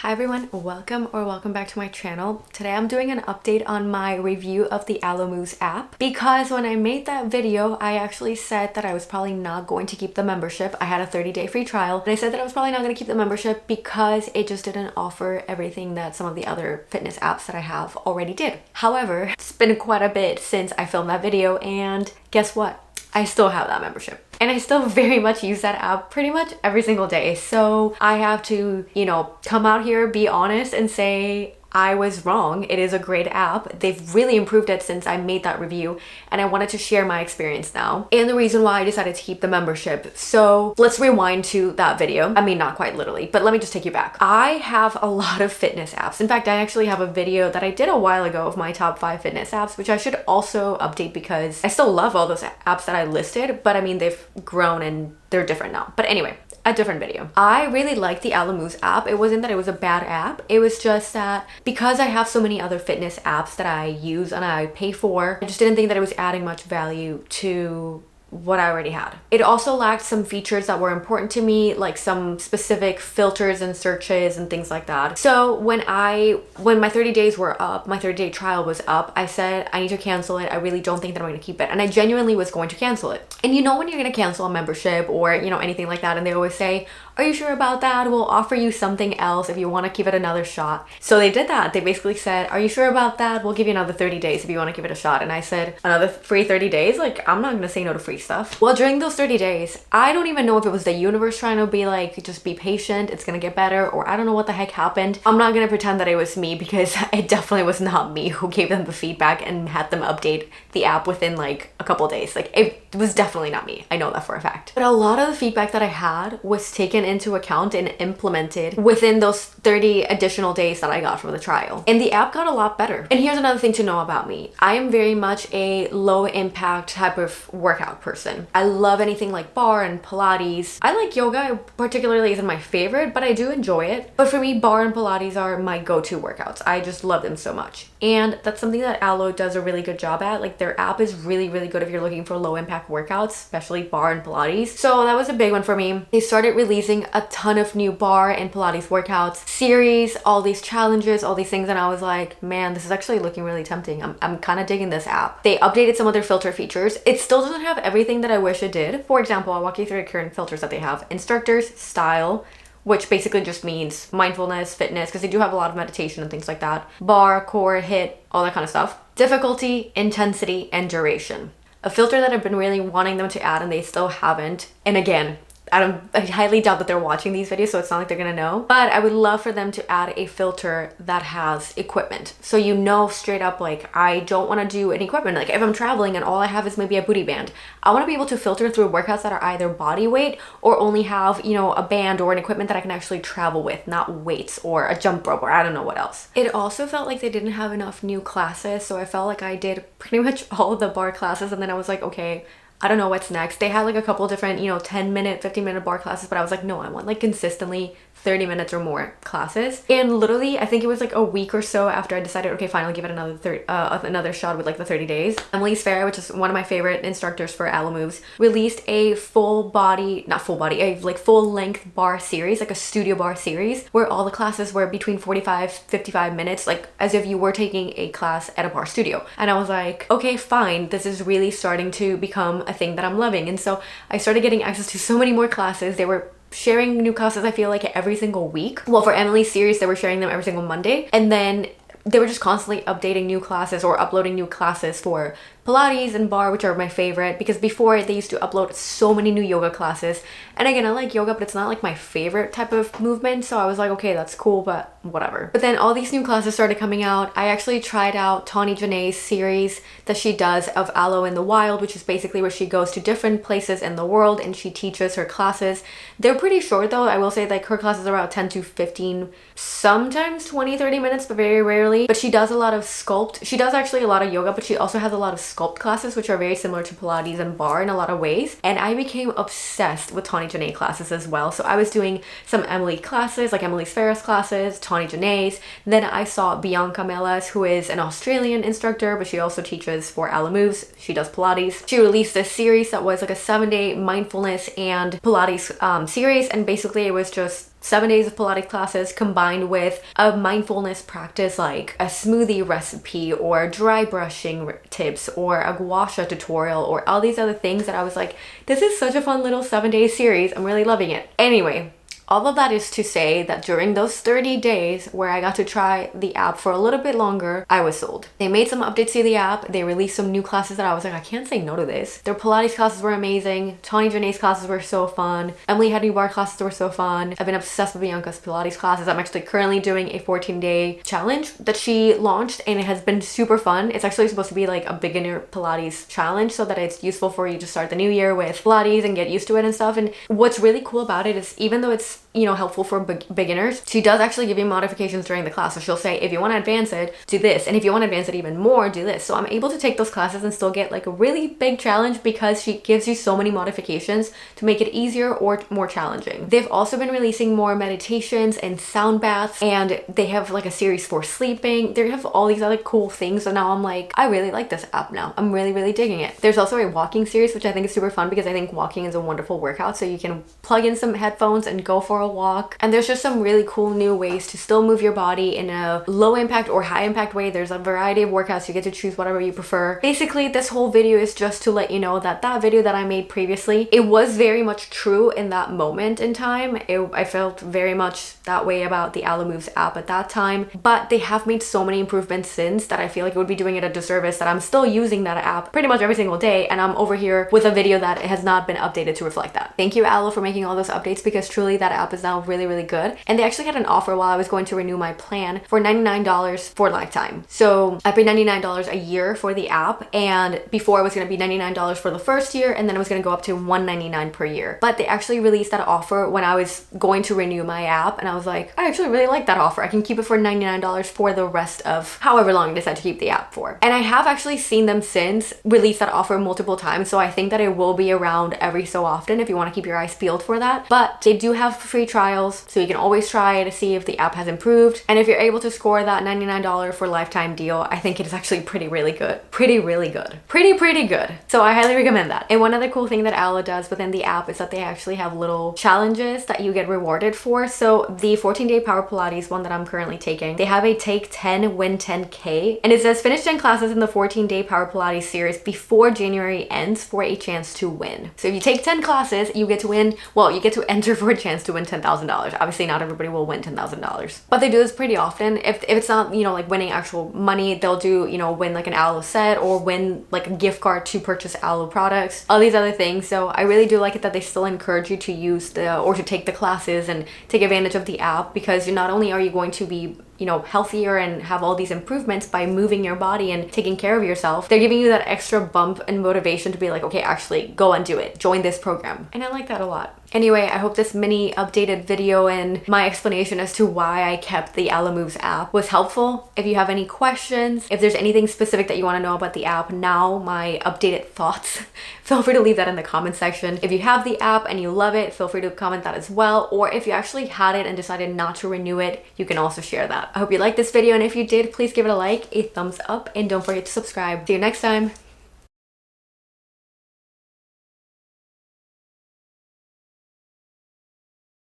Hi everyone, welcome back to my channel. Today I'm doing an update on my review of the Alo Moves app because when I made that video, I actually said that I was probably not going to keep the membership. I had a 30-day free trial, and I said that I was probably not going to keep the membership because it just didn't offer everything that some of the other fitness apps that I have already did. However, it's been quite a bit since I filmed that video, and guess what? I still have that membership. And I still very much use that app pretty much every single day. So I have to, come out here, be honest, and say I was wrong. It is a great app. They've really improved it since I made that review, and I wanted to share my experience now and the reason why I decided to keep the membership. So let's rewind to that video. I mean, not quite literally, but let me just take you back. I have a lot of fitness apps. In fact, I actually have a video that I did a while ago of my top 5 fitness apps, which I should also update because I still love all those apps that I listed, but I mean, they've grown and they're different now. But anyway, a different video. I really like the Alo Moves app. It wasn't that it was a bad app. It was just that because I have so many other fitness apps that I use and I pay for, I just didn't think that it was adding much value to what I already had. It also lacked some features that were important to me, like some specific filters and searches and things like that. So when my 30 days were up, my 30-day trial was up, I said I need to cancel it. I really don't think that I'm going to keep it. And I genuinely was going to cancel it. And you know when you're going to cancel a membership or, anything like that, and they always say, are you sure about that? We'll offer you something else if you want to give it another shot. So they did that. They basically said, are you sure about that? We'll give you another 30 days if you want to give it a shot. And I said, another free 30 days? Like, I'm not going to say no to free stuff. Well, during those 30 days, I don't even know if it was the universe trying to be like, just be patient, it's going to get better, or I don't know what the heck happened. I'm not going to pretend that it was me because it definitely was not me who gave them the feedback and had them update the app within like a couple days. Like, it was definitely not me. I know that for a fact. But a lot of the feedback that I had was taken into account and implemented within those 30 additional days that I got from the trial. And the app got a lot better. And here's another thing to know about me. I am very much a low impact type of workout person. I love anything like bar and Pilates. I like yoga, particularly isn't my favorite, but I do enjoy it. But for me, bar and Pilates are my go-to workouts. I just love them so much. And that's something that Alo does a really good job at. Like, their app is really, really good if you're looking for low impact workouts, especially bar and Pilates. So that was a big one for me. They started releasing a ton of new bar and Pilates workouts, series, all these challenges, all these things, and I was like, man, this is actually looking really tempting. I'm kind of digging this app. They updated some of their filter features. It still doesn't have everything that I wish it did. For example, I'll walk you through the current filters that they have. Instructors, style, which basically just means mindfulness, fitness, because they do have a lot of meditation and things like that. Bar, core, hit, all that kind of stuff. Difficulty, intensity, and duration. A filter that I've been really wanting them to add and they still haven't. And again, I highly doubt that they're watching these videos, so it's not like they're gonna know. But I would love for them to add a filter that has equipment. So straight up, like, I don't wanna do any equipment. Like, if I'm traveling and all I have is maybe a booty band, I wanna be able to filter through workouts that are either body weight or only have, a band or an equipment that I can actually travel with, not weights or a jump rope or I don't know what else. It also felt like they didn't have enough new classes, so I felt like I did pretty much all of the bar classes, and then I was like, okay, I don't know what's next. They had like a couple different, 10-minute, 15-minute bar classes, but I was like, no, I want like consistently 30 minutes or more classes. And literally, I think it was like a week or so after I decided, okay, fine, I'll give it another shot with like the 30 days. Emily Sfera, which is one of my favorite instructors for Alo Moves, released a full length bar series, like a studio bar series, where all the classes were between 45-55 minutes, like as if you were taking a class at a bar studio. And I was like, okay, fine, this is really starting to become a thing that I'm loving. And so I started getting access to so many more classes. They were sharing new classes, I feel like, every single week. Well, for Emily's series, they were sharing them every single Monday. And then they were just constantly updating new classes or uploading new classes for Pilates and bar, which are my favorite, because before they used to upload so many new yoga classes. And again, I like yoga, but it's not like my favorite type of movement. So I was like, okay, that's cool, but whatever. But then all these new classes started coming out. I actually tried out Tawny Janae's series that she does of Alo in the Wild, which is basically where she goes to different places in the world and she teaches her classes. They're pretty short though. I will say, like, her classes are about 10 to 15, sometimes 20-30 minutes, but very rarely. But she does a lot of sculpt. She does actually a lot of yoga, but she also has a lot of sculpt classes, which are very similar to Pilates and bar in a lot of ways. And I became obsessed with Tawny Janae classes as well. So I was doing some Emily classes, like Emily Sfera's classes, Tawny Janae's. Then I saw Bianca Melas, who is an Australian instructor, but she also teaches for Alo Moves. She does Pilates. She released this series that was like a 7-day mindfulness and Pilates series. And basically it was just 7 days of Pilates classes combined with a mindfulness practice like a smoothie recipe or dry brushing tips or a gua sha tutorial or all these other things that I was like, this is such a fun little 7-day series. I'm really loving it. Anyway, all of that is to say that during those 30 days where I got to try the app for a little bit longer, I was sold. They made some updates to the app. They released some new classes that I was like, I can't say no to this. Their Pilates classes were amazing. Tawny Janae's classes were so fun. Emily Hedney Bar classes were so fun. I've been obsessed with Bianca's Pilates classes. I'm actually currently doing a 14-day challenge that she launched and it has been super fun. It's actually supposed to be like a beginner Pilates challenge so that it's useful for you to start the new year with Pilates and get used to it and stuff. And what's really cool about it is even though it's, you know, helpful for beginners, she does actually give you modifications during the class. So she'll say, if you want to advance it, do this, and if you want to advance it even more, do this. So I'm able to take those classes and still get like a really big challenge because she gives you so many modifications to make it easier or more challenging. They've also been releasing more meditations and sound baths, and they have like a series for sleeping. They have all these other cool things. So now I'm like, I really like this app now. I'm really digging it. There's also a walking series, which I think is super fun because I think walking is a wonderful workout. So you can plug in some headphones and go for a walk. And there's just some really cool new ways to still move your body in a low impact or high impact way. There's a variety of workouts. You get to choose whatever you prefer. Basically, this whole video is just to let you know that that video that I made previously, it was very much true in that moment in time. I felt very much that way about the Alo Moves app at that time, but they have made so many improvements since that I feel like it would be doing it a disservice that I'm still using that app pretty much every single day, and I'm over here with a video that has not been updated to reflect that. Thank you, Alo, for making all those updates because truly that app is now really good. And they actually had an offer while I was going to renew my plan for $99 for lifetime. So I paid $99 a year for the app, and before it was going to be $99 for the first year, and then it was going to go up to $199 per year. But they actually released that offer when I was going to renew my app, and I was like, I actually really like that offer. I can keep it for $99 for the rest of however long I decide to keep the app for. And I have actually seen them since release that offer multiple times, so I think that it will be around every so often if you want to keep your eyes peeled for that. But they do have free trials, so you can always try to see if the app has improved. And if you're able to score that $99 for lifetime deal, I think it is actually pretty good. Pretty good. So I highly recommend that. And one other cool thing that Alo does within the app is that they actually have little challenges that you get rewarded for. So the 14-day Power Pilates one that I'm currently taking, they have a take 10, win 10K. And it says finish 10 classes in the 14-day Power Pilates series before January ends for a chance to win. So if you take 10 classes, you get to win, well, you get to enter for a chance to win $10,000. Obviously not everybody will win $10,000, but they do this pretty often. If it's not, you know, like winning actual money, they'll do, you know, win like an Alo set or win like a gift card to purchase Alo products, all these other things. So I really do like it that they still encourage you to use or to take the classes and take advantage of the app, because you not only are you going to be, you know, healthier and have all these improvements by moving your body and taking care of yourself, they're giving you that extra bump and motivation to be like, okay, actually go and do it. Join this program. And I like that a lot. Anyway, I hope this mini updated video and my explanation as to why I kept the Alo Moves app was helpful. If you have any questions, if there's anything specific that you want to know about the app now, my updated thoughts, feel free to leave that in the comment section. If you have the app and you love it, feel free to comment that as well. Or if you actually had it and decided not to renew it, you can also share that. I hope you liked this video, and if you did, please give it a like, a thumbs up, and don't forget to subscribe. See you next time.